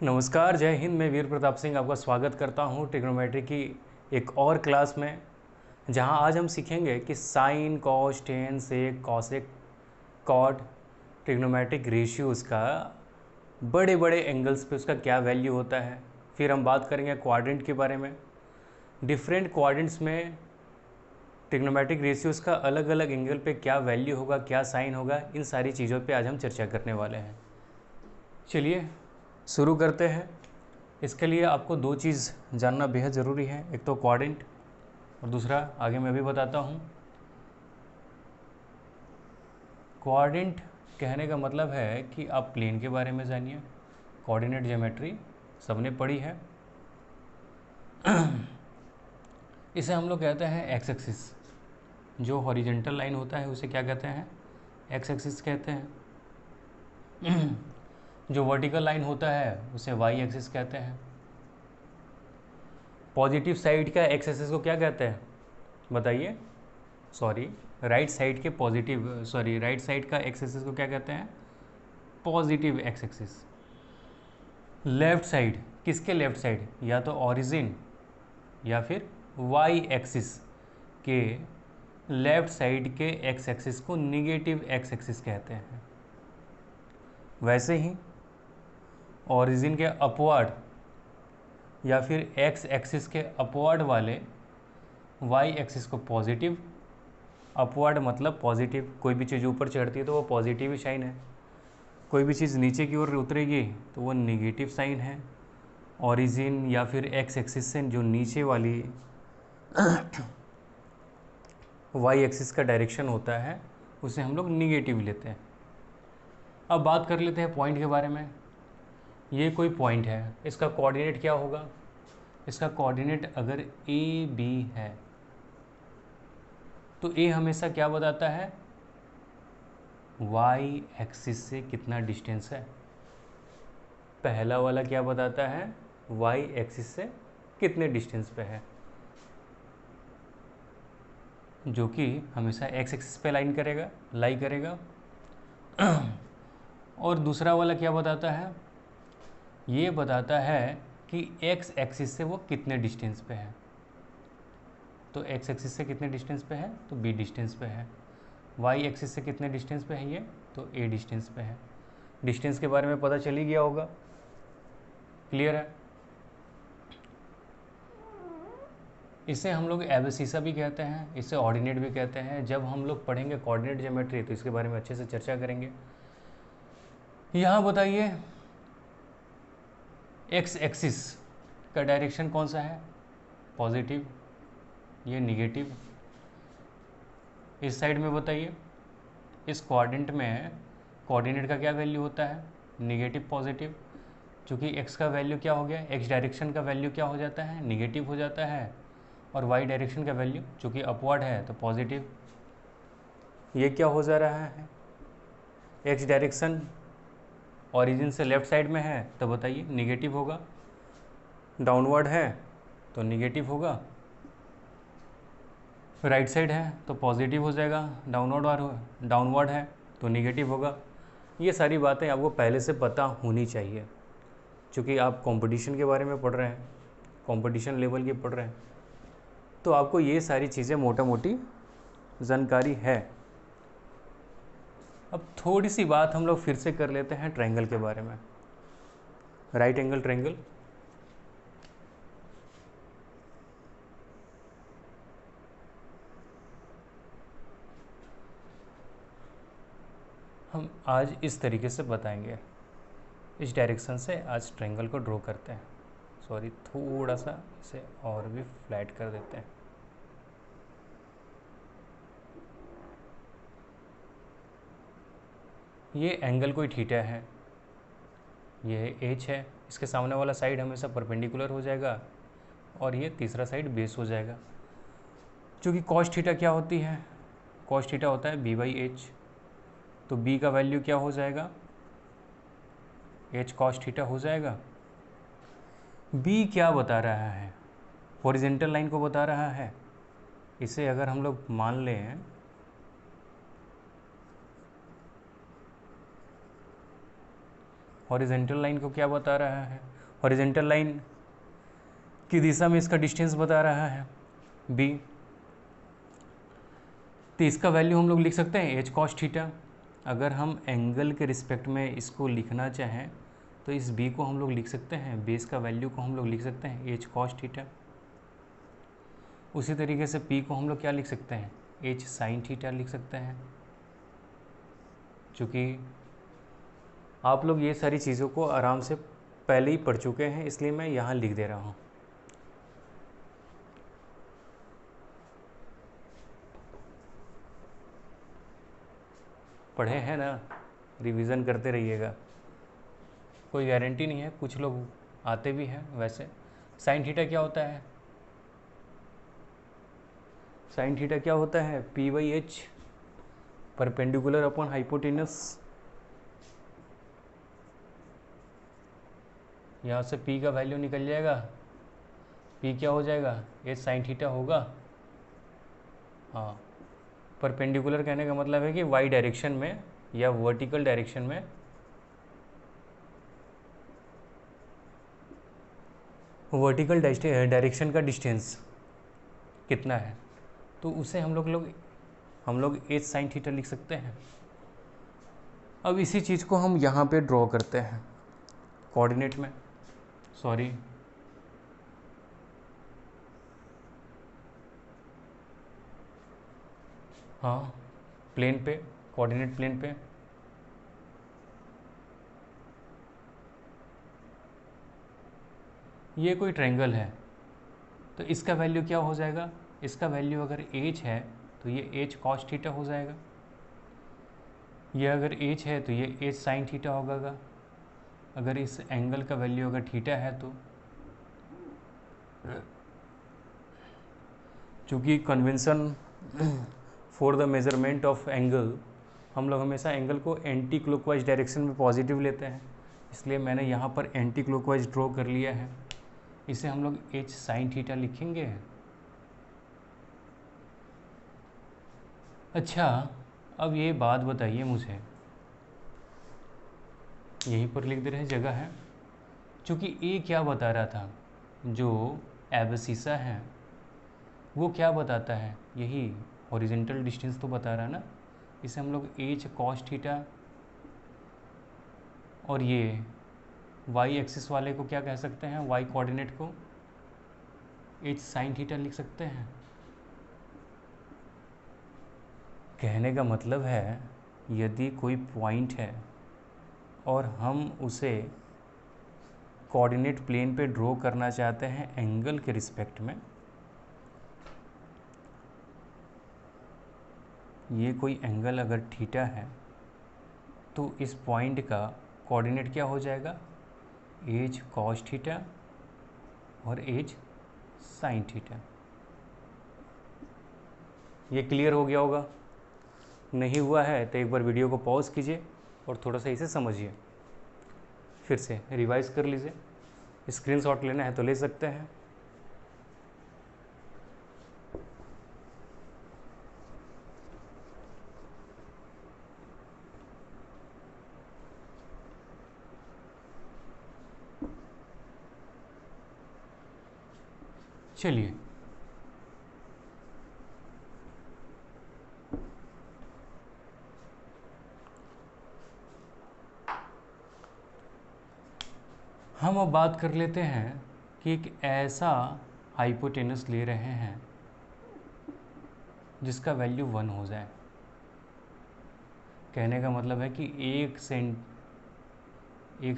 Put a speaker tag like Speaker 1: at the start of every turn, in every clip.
Speaker 1: नमस्कार, जय हिंद। मैं वीर प्रताप सिंह आपका स्वागत करता हूं ट्रिग्नोमेट्री की एक और क्लास में, जहां आज हम सीखेंगे कि साइन, कॉस, टेन, सेक, कॉसेक, कॉट, ट्रिग्नोमेट्रिक रेशियोज़ का बड़े बड़े एंगल्स पे उसका क्या वैल्यू होता है। फिर हम बात करेंगे क्वाड्रेंट के बारे में, डिफरेंट क्वाड्रेंट्स में ट्रिग्नोमेट्रिक रेशियोज़ का अलग अलग एंगल पे क्या वैल्यू होगा, क्या साइन होगा, इन सारी चीज़ों पे आज हम चर्चा करने वाले हैं। चलिए शुरू करते हैं। इसके लिए आपको दो चीज़ जानना बेहद ज़रूरी है, एक तो क्वाड्रेंट और दूसरा आगे मैं भी बताता हूँ। क्वाड्रेंट कहने का मतलब है कि आप प्लेन के बारे में जानिए। कोऑर्डिनेट ज्योमेट्री सबने पढ़ी है। इसे हम लोग कहते हैं एक्स एक्सिस। जो हॉरिजेंटल लाइन होता है उसे क्या कहते हैं? एक्स एक्सिस कहते हैं। जो वर्टिकल लाइन होता है उसे वाई एक्सिस कहते हैं। पॉजिटिव साइड का एक्स एक्सिस को क्या कहते हैं बताइए? राइट साइड का एक्स एक्सिस को क्या कहते हैं? Positive x axis. Left side, किसके लेफ्ट साइड? या तो ओरिजिन या फिर वाई एक्सिस के लेफ्ट साइड के एक्स एक्सिस को निगेटिव एक्स एक्सिस कहते हैं। वैसे ही ओरिजिन के अपवर्ड या फिर एक्स एक्सिस के अपवर्ड वाले वाई एक्सिस को पॉजिटिव, अपवर्ड मतलब पॉजिटिव, कोई भी चीज़ ऊपर चढ़ती है तो वो पॉजिटिव ही साइन है, कोई भी चीज़ नीचे की ओर उतरेगी तो वो नेगेटिव साइन है। ओरिजिन या फिर एक्स एक्सिस से जो नीचे वाली वाई एक्सिस का डायरेक्शन होता है उसे हम लोग निगेटिव लेते हैं। अब बात कर लेते हैं पॉइंट के बारे में। ये कोई पॉइंट है, इसका कोऑर्डिनेट क्या होगा? इसका कोऑर्डिनेट अगर ए बी है तो ए हमेशा क्या बताता है? वाई एक्सिस से कितना डिस्टेंस है। पहला वाला क्या बताता है? वाई एक्सिस से कितने डिस्टेंस पे है, जो कि हमेशा एक्स एक्सिस पे लाई करेगा। और दूसरा वाला क्या बताता है? ये बताता है कि एक्स एक्सिस से वो कितने डिस्टेंस पे है। तो एक्स एक्सिस से कितने डिस्टेंस पे है? तो बी डिस्टेंस पे है। वाई एक्सिस से कितने डिस्टेंस पे है ये? तो ए डिस्टेंस पे है। डिस्टेंस के बारे में पता चल ही गया होगा, क्लियर है? इसे हम लोग एबसिसा भी कहते हैं, इसे ऑर्डिनेट भी कहते हैं। जब हम लोग पढ़ेंगे कोऑर्डिनेट ज्योमेट्री तो इसके बारे में अच्छे से चर्चा करेंगे। यहाँ बताइए, एक्स एक्सिस का डायरेक्शन कौन सा है? पॉजिटिव, ये निगेटिव। इस साइड में बताइए, इस कोऑर्डिनेट में कोऑर्डिनेट का क्या वैल्यू होता है? Negative positive. चूँकि एक्स का वैल्यू क्या हो गया, एक्स डायरेक्शन का वैल्यू क्या हो जाता है? निगेटिव हो जाता है। और वाई डायरेक्शन का वैल्यू चूँकि अपवर्ड है तो पॉजिटिव। ये क्या हो जा रहा है? एक्स डायरेक्शन ओरिजिन से लेफ्ट साइड में है तो बताइए निगेटिव होगा, डाउनवर्ड है तो निगेटिव होगा, राइट साइड है तो पॉजिटिव हो जाएगा, डाउनवर्ड है तो निगेटिव होगा। ये सारी बातें आपको पहले से पता होनी चाहिए, क्योंकि आप कंपटीशन के बारे में पढ़ रहे हैं, कंपटीशन लेवल की पढ़ रहे हैं, तो आपको ये सारी चीज़ें मोटा मोटी जानकारी है। अब थोड़ी सी बात हम लोग फिर से कर लेते हैं ट्रायंगल के बारे में। राइट एंगल ट्रायंगल, हम आज इस तरीके से बताएंगे, इस डायरेक्शन से आज ट्रायंगल को ड्रॉ करते हैं। थोड़ा सा इसे और भी फ्लैट कर देते हैं। ये एंगल कोई थीटा है, ये एच है, इसके सामने वाला साइड हमेशा परपेंडिकुलर हो जाएगा और ये तीसरा साइड बेस हो जाएगा। क्योंकि कॉस थीटा क्या होती है? कॉस थीटा होता है बी बाई एच। तो बी का वैल्यू क्या हो जाएगा? एच कॉस थीटा हो जाएगा। बी क्या बता रहा है? हॉरिजॉन्टल लाइन को बता रहा है। इसे अगर हम लोग मान लें हॉरिजेंटल लाइन को क्या बता रहा है, हॉरिजेंटल लाइन की दिशा में इसका डिस्टेंस बता रहा है b। तो इसका वैल्यू हम लोग लिख सकते हैं एच कॉस थीटा। अगर हम एंगल के रिस्पेक्ट में इसको लिखना चाहें तो इस b को हम लोग लिख सकते हैं, बेस का वैल्यू को हम लोग लिख सकते हैं एच कॉस थीटा। उसी तरीके से p को हम लोग क्या लिख सकते हैं, एच साइन थीटा लिख सकते हैं। चूँकि आप लोग ये सारी चीज़ों को आराम से पहले ही पढ़ चुके हैं, इसलिए मैं यहाँ लिख दे रहा हूँ। पढ़े हैं ना, रिवीजन करते रहिएगा, कोई गारंटी नहीं है, कुछ लोग आते भी हैं। वैसे साइन थीटा क्या होता है, साइन थीटा क्या होता है, P by H perpendicular upon hypotenuse. यहाँ से p का वैल्यू निकल जाएगा, p क्या हो जाएगा, एच साइन थीटा होगा। हाँ, परपेंडिकुलर कहने का मतलब है कि y डायरेक्शन में या वर्टिकल डायरेक्शन में वर्टिकल डायरेक्शन का डिस्टेंस कितना है, तो उसे हम लोग एच साइन थीटा लिख सकते हैं। अब इसी चीज़ को हम यहाँ पे ड्रॉ करते हैं कोऑर्डिनेट में, सॉरी हाँ प्लेन पे, कोऑर्डिनेट प्लेन पे। ये कोई ट्रायंगल है तो इसका वैल्यू क्या हो जाएगा, इसका वैल्यू अगर h है तो ये h cos थीटा हो जाएगा, ये अगर h है तो ये h साइन थीटा होगा। अगर इस एंगल का वैल्यू अगर थीटा है तो चूँकि convention for the measurement of angle, हम लोग हमेशा एंगल को एंटी क्लॉकवाइज डायरेक्शन में पॉजिटिव लेते हैं, इसलिए मैंने यहाँ पर एंटी क्लॉकवाइज ड्रॉ कर लिया है। इसे हम लोग h साइन थीटा लिखेंगे। अच्छा, अब ये बात बताइए मुझे, यहीं पर लिख दे रहे जगह है, चूँकि a क्या बता रहा था, जो एब्सिसा है वो क्या बताता है, यही हॉरिजेंटल डिस्टेंस तो बता रहा है ना। इसे हम लोग h cos थीटा और ये y एक्सिस वाले को क्या कह सकते हैं, y कोऑर्डिनेट को h साइन थीटा लिख सकते हैं। कहने का मतलब है यदि कोई पॉइंट है और हम उसे कोऑर्डिनेट प्लेन पे ड्रॉ करना चाहते हैं एंगल के रिस्पेक्ट में, ये कोई एंगल अगर थीटा है तो इस पॉइंट का कोऑर्डिनेट क्या हो जाएगा, h cos थीटा और h साइन थीटा। ये क्लियर हो गया होगा, नहीं हुआ है तो एक बार वीडियो को पॉज कीजिए और थोड़ा सा इसे समझिए, फिर से रिवाइज कर लीजिए। स्क्रीनशॉट लेना है तो ले सकते हैं। चलिए, हम अब बात कर लेते हैं कि एक ऐसा हाइपोटेनस ले रहे हैं जिसका वैल्यू 1 हो जाए। कहने का मतलब है कि एक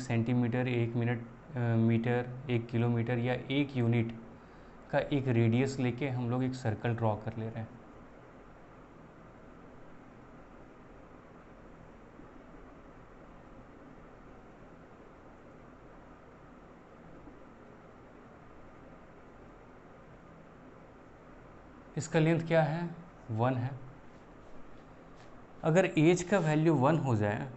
Speaker 1: सेंटीमीटर, एक मीटर, 1 किलोमीटर या 1 यूनिट का एक रेडियस लेके हम लोग एक सर्कल ड्रॉ कर ले रहे हैं। इसका लेंथ क्या है, 1 है। अगर एज का वैल्यू 1 हो जाए,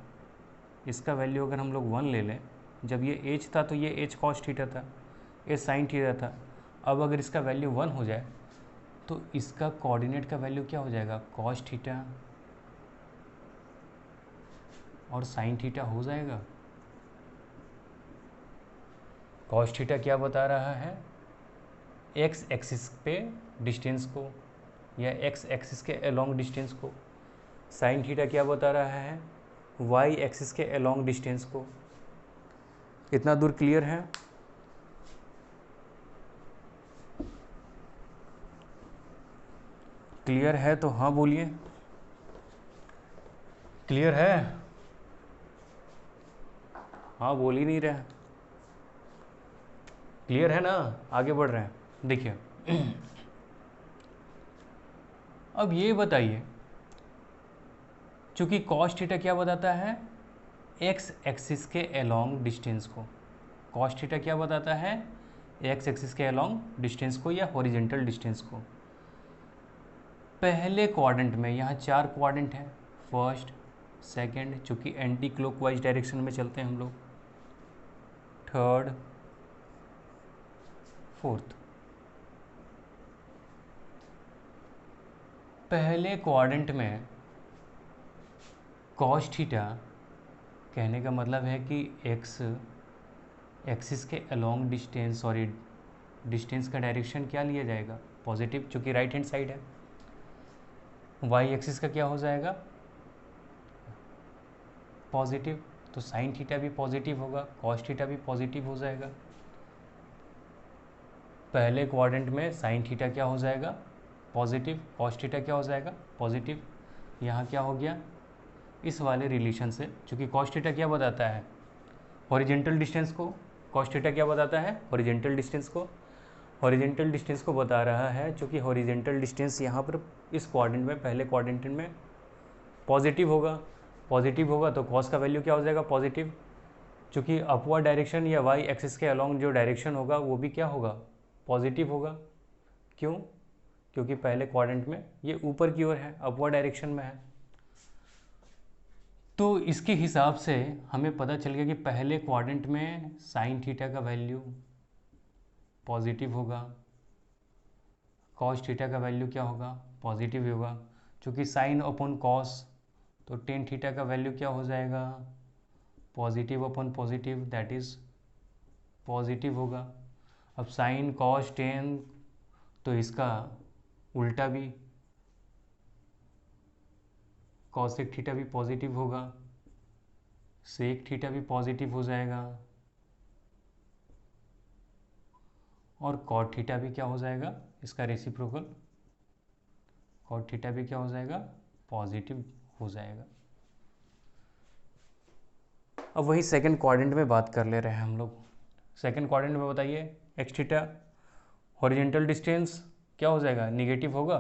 Speaker 1: इसका वैल्यू अगर हम लोग 1 ले लें, जब ये एज था तो ये एज कॉस थीटा था, एज साइन थीटा था। अब अगर इसका वैल्यू 1 हो जाए तो इसका कोऑर्डिनेट का वैल्यू क्या हो जाएगा, कॉस थीटा और साइन थीटा हो जाएगा। कॉस थीटा क्या बता रहा है, एक्स एक्सिस पे डिस्टेंस को या एक्स एक्सिस के अलोंग डिस्टेंस को। साइन थीटा क्या बता रहा है, वाई एक्सिस के अलोंग डिस्टेंस को। इतना दूर क्लियर है? क्लियर है तो हाँ बोलिए, क्लियर है? हाँ बोल ही नहीं रहे। क्लियर है ना? आगे बढ़ रहे हैं। देखिए अब ये बताइए, चूंकि कॉस थीटा क्या बताता है, एक्स एक्सिस के अलोंग डिस्टेंस को। कॉस थीटा क्या बताता है, एक्स एक्सिस के अलोंग डिस्टेंस को या हॉरिजेंटल डिस्टेंस को। पहले क्वाड्रेंट में, यहाँ 4 क्वाड्रेंट हैं, फर्स्ट सेकंड, चूँकि एंटी क्लॉकवाइज डायरेक्शन में चलते हैं हम लोग, थर्ड फोर्थ। पहले क्वाड्रेंट में कॉस थीटा, कहने का मतलब है कि एक्स एक्सिस के अलोंग डिस्टेंस, सॉरी डिस्टेंस का डायरेक्शन क्या लिया जाएगा, पॉजिटिव, चूँकि राइट हैंड साइड है। वाई एक्सिस का क्या हो जाएगा, पॉजिटिव, तो साइन थीटा भी पॉजिटिव होगा, कॉस थीटा भी पॉजिटिव हो जाएगा। पहले क्वाड्रेंट में साइन थीटा क्या हो जाएगा, पॉजिटिव, कॉस थीटा क्या हो जाएगा, पॉजिटिव। यहाँ क्या हो गया, इस वाले रिलेशन से, चूँकि कॉस थीटा क्या बताता है, हॉरिजेंटल डिस्टेंस को, कॉस थीटा क्या बताता है, हॉरिजेंटल डिस्टेंस को, हॉरिजेंटल डिस्टेंस को बता रहा है। चूँकि हॉरिजेंटल डिस्टेंस यहाँ पर इस क्वाड्रेंट में, पहले क्वाड्रेंट में पॉजिटिव होगा, पॉजिटिव होगा तो कॉस का वैल्यू क्या हो जाएगा, पॉजिटिव। चूँकि अपवर्ड डायरेक्शन या वाई एक्सिस के अलोंग जो डायरेक्शन होगा वो भी क्या होगा, पॉजिटिव होगा। क्यों? क्योंकि पहले क्वाड्रेंट में ये ऊपर की ओर है, अपवर्ड डायरेक्शन में है। तो इसके हिसाब से हमें पता चल गया कि पहले क्वाड्रेंट में साइन थीटा का वैल्यू पॉजिटिव होगा, कॉस थीटा का वैल्यू क्या होगा, पॉजिटिव ही होगा। चूँकि साइन अपॉन कॉस, तो टेन थीटा का वैल्यू क्या हो जाएगा, positive upon positive, that is positive होगा। अब साइन कॉस टेन, तो इसका उल्टा भी, कॉसेक थीटा भी पॉजिटिव होगा, सेक थीटा भी पॉजिटिव हो जाएगा, और कॉट थीटा भी क्या हो जाएगा, इसका रेसिप्रोकल कॉट थीटा भी क्या हो जाएगा, पॉजिटिव हो जाएगा। अब वही सेकंड क्वाड्रेंट में बात कर ले रहे हैं हम लोग। सेकंड क्वाड्रेंट में बताइए, एक्स थीटा हॉरिजेंटल डिस्टेंस क्या हो जाएगा, निगेटिव होगा,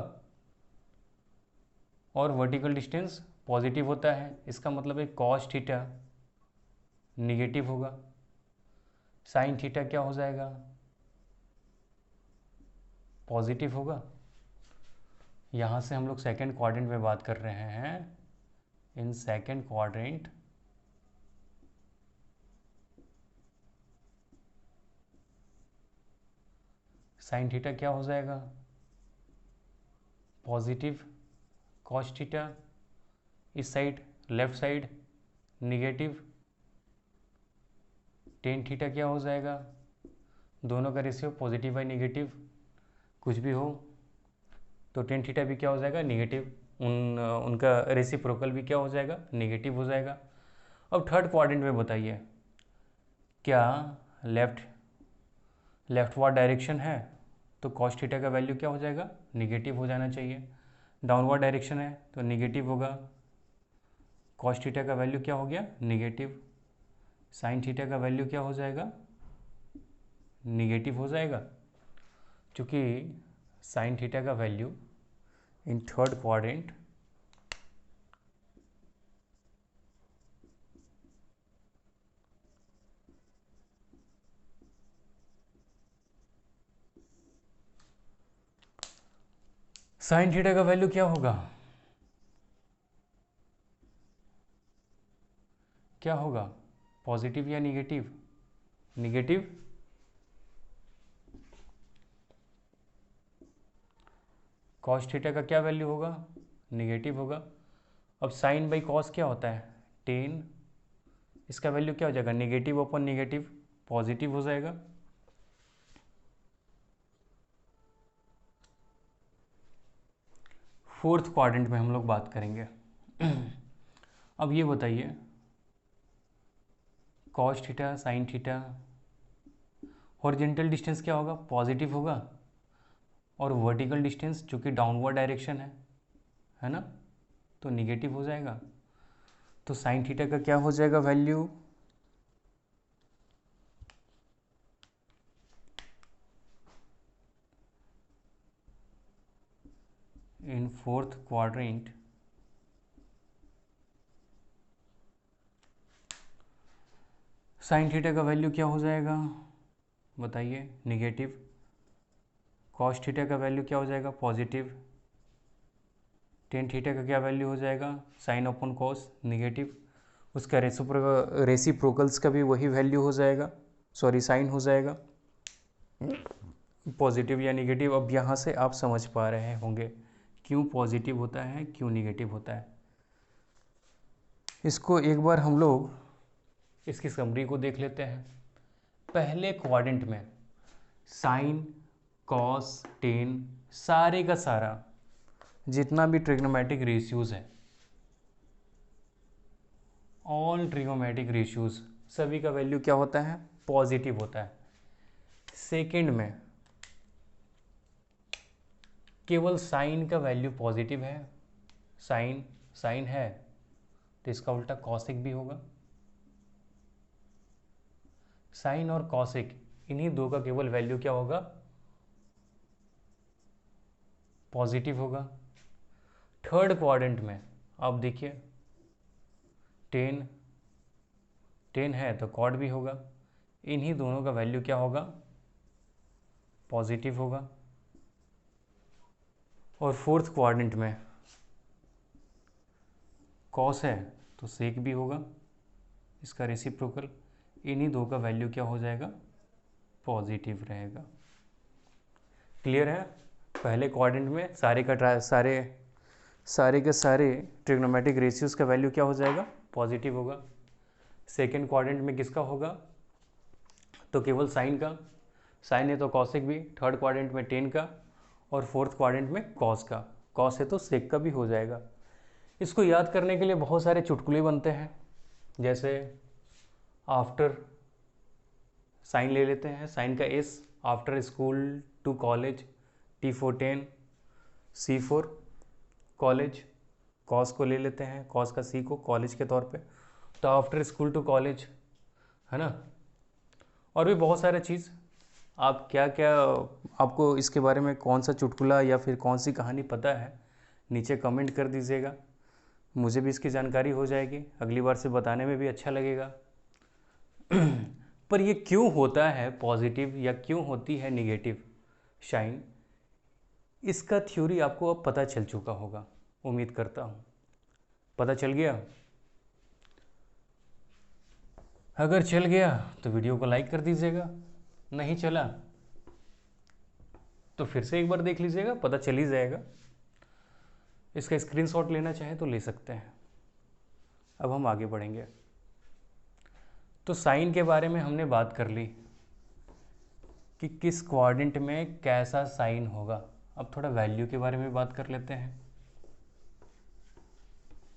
Speaker 1: और वर्टिकल डिस्टेंस पॉजिटिव होता है। इसका मतलब है कॉस थीटा निगेटिव होगा, साइन थीटा क्या हो जाएगा, पॉजिटिव होगा। यहाँ से हम लोग सेकंड क्वाड्रेंट में बात कर रहे हैं। In second quadrant sine theta क्या हो जाएगा, पॉजिटिव, कॉस थीटा इस side left side negative, tan theta क्या हो जाएगा, दोनों का रेशियो पॉजिटिव बाई निगेटिव कुछ भी हो, तो टेन थीटा भी क्या हो जाएगा, निगेटिव, उनका रेसिप्रोकल भी क्या हो जाएगा, निगेटिव हो जाएगा। अब थर्ड क्वाड्रेंट में बताइए, क्या लेफ्टवर्ड डायरेक्शन है, तो कॉस थीटा का वैल्यू क्या हो जाएगा, निगेटिव हो जाना चाहिए। डाउनवर्ड डायरेक्शन है तो निगेटिव होगा, कॉस थीटा का वैल्यू क्या हो गया, निगेटिव। साइन थीटा का वैल्यू क्या हो जाएगा, निगेटिव हो जाएगा। चूँकि साइन थीटा का value in third quadrant sine theta का वैल्यू क्या होगा, क्या होगा, पॉजिटिव या निगेटिव, निगेटिव। कॉस थीटा का क्या वैल्यू होगा, निगेटिव होगा। अब साइन बाई कॉस क्या होता है, टेन, इसका वैल्यू क्या हो जाएगा, निगेटिव अपॉन निगेटिव, पॉजिटिव हो जाएगा। फोर्थ क्वाड्रेंट में हम लोग बात करेंगे। अब ये बताइए, cos theta sine theta, horizontal distance क्या होगा, पॉजिटिव होगा, और वर्टिकल डिस्टेंस जो कि डाउनवर्ड डायरेक्शन है ना, तो निगेटिव हो जाएगा। तो साइन थीटा का क्या हो जाएगा value, in fourth quadrant sine theta का वैल्यू क्या हो जाएगा बताइए, निगेटिव। कॉस थीटा का वैल्यू क्या हो जाएगा, पॉजिटिव। टेन थीटा का क्या वैल्यू हो जाएगा, साइन अपॉन कॉस, निगेटिव। उसका रेसिप्रोकल्स का भी वही वैल्यू हो जाएगा, सॉरी साइन हो जाएगा, पॉजिटिव या निगेटिव। अब यहाँ से आप समझ पा रहे होंगे क्यों पॉजिटिव होता है, क्यों निगेटिव होता है। इसको एक बार हम लोग इसकी समरी को देख लेते हैं। पहले क्वाड्रेंट में साइन कॉस टेन सारे का सारा जितना भी ट्रिग्नोमेट्रिक रेशियोज है, ऑल ट्रिग्नोमेट्रिक रेशियोज सभी का वैल्यू क्या होता है, पॉजिटिव होता है। सेकंड में केवल साइन का वैल्यू पॉजिटिव है, साइन है तो इसका उल्टा कॉसिक भी होगा। साइन और कॉसिक इन्हीं दो का केवल वैल्यू क्या होगा, पॉजिटिव होगा। थर्ड क्वाड्रेंट में आप देखिए, टेन है तो कॉड भी होगा, इन्हीं दोनों का वैल्यू क्या होगा, पॉजिटिव होगा। और फोर्थ क्वाड्रेंट में कॉस है तो सेक भी होगा, इसका रेसिप्रोकल, इन्हीं दो का वैल्यू क्या हो जाएगा, पॉजिटिव रहेगा। क्लियर है। पहले क्वाड्रेंट में सारे के सारे ट्रिग्नोमेट्रिक रेशियोज का वैल्यू क्या हो जाएगा, पॉजिटिव होगा। सेकेंड क्वाड्रेंट में किसका होगा, तो केवल साइन का, साइन है तो कॉसिक भी। थर्ड क्वाड्रेंट में टेन का, और फोर्थ क्वाड्रेंट में कॉस का, कॉस है तो सेक का भी हो जाएगा। इसको याद करने के लिए बहुत सारे चुटकुले बनते हैं, जैसे आफ्टर साइन ले लेते हैं, साइन का S, after school to college, T for 10, C for college, cos को ले लेते हैं, कॉस का सी को कॉलेज के तौर पे, तो आफ्टर स्कूल टू कॉलेज, है ना। और भी बहुत सारे चीज़, आप क्या क्या, आपको इसके बारे में कौन सा चुटकुला या फिर कौन सी कहानी पता है, नीचे कमेंट कर दीजिएगा, मुझे भी इसकी जानकारी हो जाएगी, अगली बार से बताने में भी अच्छा लगेगा। पर ये क्यों होता है पॉजिटिव या क्यों होती है निगेटिव शाइन, इसका थ्योरी आपको अब पता चल चुका होगा, उम्मीद करता हूँ पता चल गया। अगर चल गया तो वीडियो को लाइक कर दीजिएगा, नहीं चला तो फिर से एक बार देख लीजिएगा, पता चल ही जाएगा। इसका स्क्रीनशॉट लेना चाहे तो ले सकते हैं। अब हम आगे बढ़ेंगे। तो साइन के बारे में हमने बात कर ली कि किस क्वाड्रेंट में कैसा साइन होगा। अब थोड़ा वैल्यू के बारे में बात कर लेते हैं।